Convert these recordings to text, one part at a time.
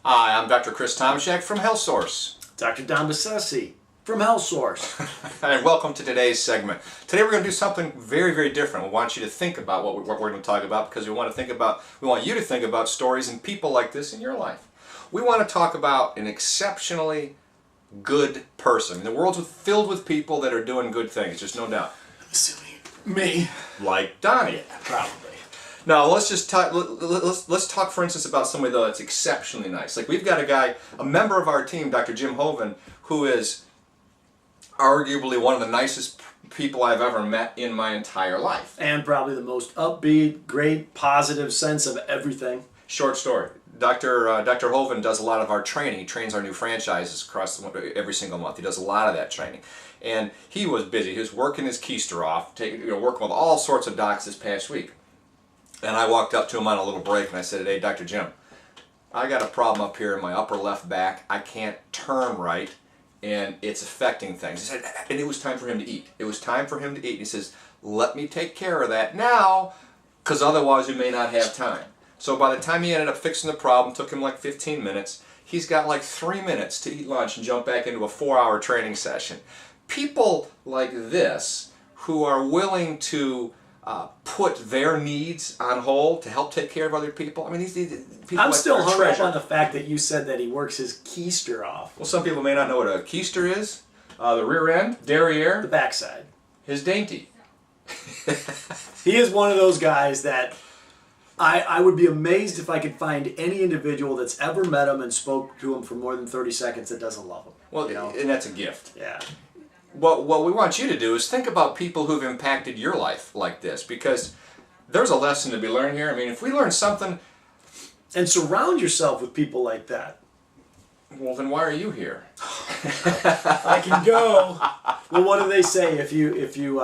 Hi, I'm Dr. Chris Tomczak from Health Source. Dr. Don Bassesi from Health Source. And welcome to today's segment. Today we're going to do something very, very different. We want you to think about what we're going to talk about because we want you to think about stories and people like this in your life. We want to talk about an exceptionally good person. The world's filled with people that are doing good things, there's no doubt. Assuming me. Like Donnie. Yeah, probably. Now let's just talk. Let's talk, for instance, about somebody though that's exceptionally nice. Like we've got a guy, a member of our team, Dr. Jim Hoven, who is arguably one of the nicest people I've ever met in my entire life. And probably the most upbeat, great, positive sense of everything. Short story. Dr. Hoven does a lot of our training. He trains our new franchises across every single month. He does a lot of that training. And he was busy. He was working his keister off, working with all sorts of docs this past week. And I walked up to him on a little break and I said, "Hey, Dr. Jim, I got a problem up here in my upper left back. I can't turn right and it's affecting things." He said, and it was time for him to eat. It was time for him to eat. He says, "Let me take care of that now because otherwise we may not have time." So by the time he ended up fixing the problem, took him like 15 minutes. He's got like 3 minutes to eat lunch and jump back into a 4-hour training session. People like this who are willing to put their needs on hold to help take care of other people. I mean, these people. I'm like still hung up treasure. on the fact that you said that he works his keister off. Well, some people may not know what a keister is. The rear end, derriere, The backside. his dainty. He is one of those guys that I would be amazed if I could find any individual that's ever met him and spoke to him for more than 30 seconds that doesn't love him. Well, you know? and that's a gift. Yeah. What we want you to do is think about people who've impacted your life like this, because there's a lesson to be learned here. I mean, if we learn something, And surround yourself with people like that. well, then why are you here? I can go. Well, what do they say? If you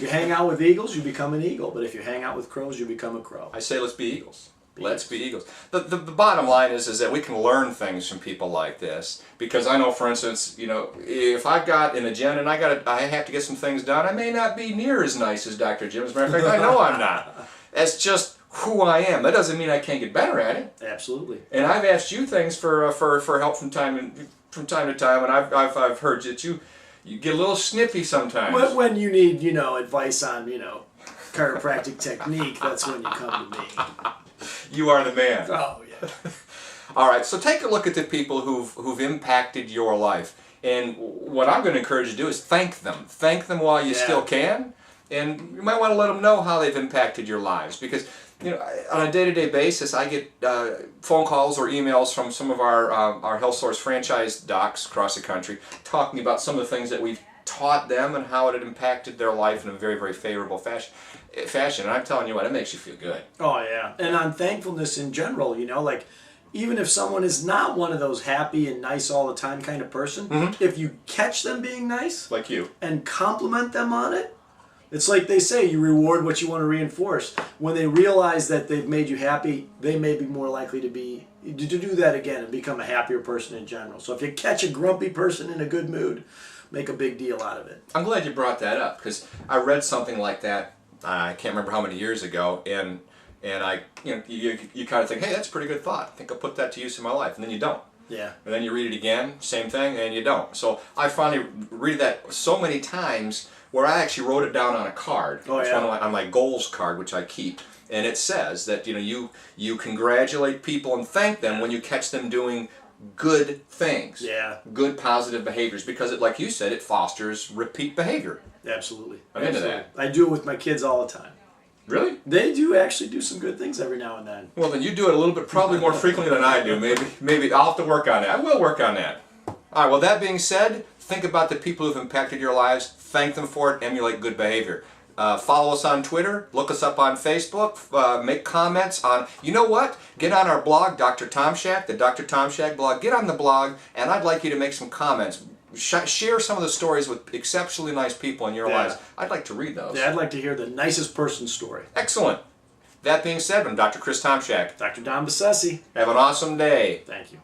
hang out with eagles, you become an eagle. But if you hang out with crows, you become a crow. I say let's be eagles. Let's be eagles. The bottom line is that we can learn things from people like this, because I know, for instance, if I've got an agenda and I have to get some things done, I may not be near as nice as Dr. Jim. As a matter of fact, I know I'm not. That's just who I am. That doesn't mean I can't get better at it. Absolutely. And I've asked you things for help from time to time, and I've heard that you get a little snippy sometimes. When you need advice on chiropractic technique, that's when you come to me. You are the man. Oh yeah. All right, so take a look at the people who've impacted your life. And what I'm going to encourage you to do is thank them. Thank them while you still can. And you might want to let them know how they've impacted your lives. Because on a day-to-day basis, I get phone calls or emails from some of our Health Source franchise docs across the country talking about some of the things that we've taught them and how it had impacted their life in a very, very favorable fashion. And I'm telling you what, it makes you feel good. Oh yeah. And on thankfulness in general, like even if someone is not one of those happy and nice all the time kind of person, if you catch them being nice, like you, and compliment them on it, it's like they say, you reward what you want to reinforce. When they realize that they've made you happy, they may be more likely to do that again and become a happier person in general. So if you catch a grumpy person in a good mood, make a big deal out of it. I'm glad you brought that up, because I read something like that. I can't remember how many years ago, and I, you kind of think, hey, that's a pretty good thought. I think I'll put that to use in my life, and then you don't. Yeah. And then you read it again, same thing, and you don't. So I finally read that so many times where I actually wrote it down on a card. Oh, It's yeah. on my goals card, which I keep, and it says that you congratulate people and thank them when you catch them doing good things. Yeah. Good positive behaviors, because like you said, it fosters repeat behavior. Absolutely. I'm into that. I do it with my kids all the time. Really? They do actually do some good things every now and then. Well, then you do it a little bit, probably more frequently than I do. Maybe I'll have to work on that. I will work on that. All right, well, that being said, think about the people who've impacted your lives. Thank them for it. Emulate good behavior. Follow us on Twitter. Look us up on Facebook. Make comments on, you know what? Get on our blog, Dr. Tomczak, the Dr. Tomczak blog. Get on the blog, and I'd like you to make some comments. Share some of the stories with exceptionally nice people in your lives. I'd like to read those. Yeah, I'd like to hear the nicest person's story. Excellent. That being said, I'm Dr. Chris Tomczak. Dr. Don Bassesi. Have an awesome day. Thank you.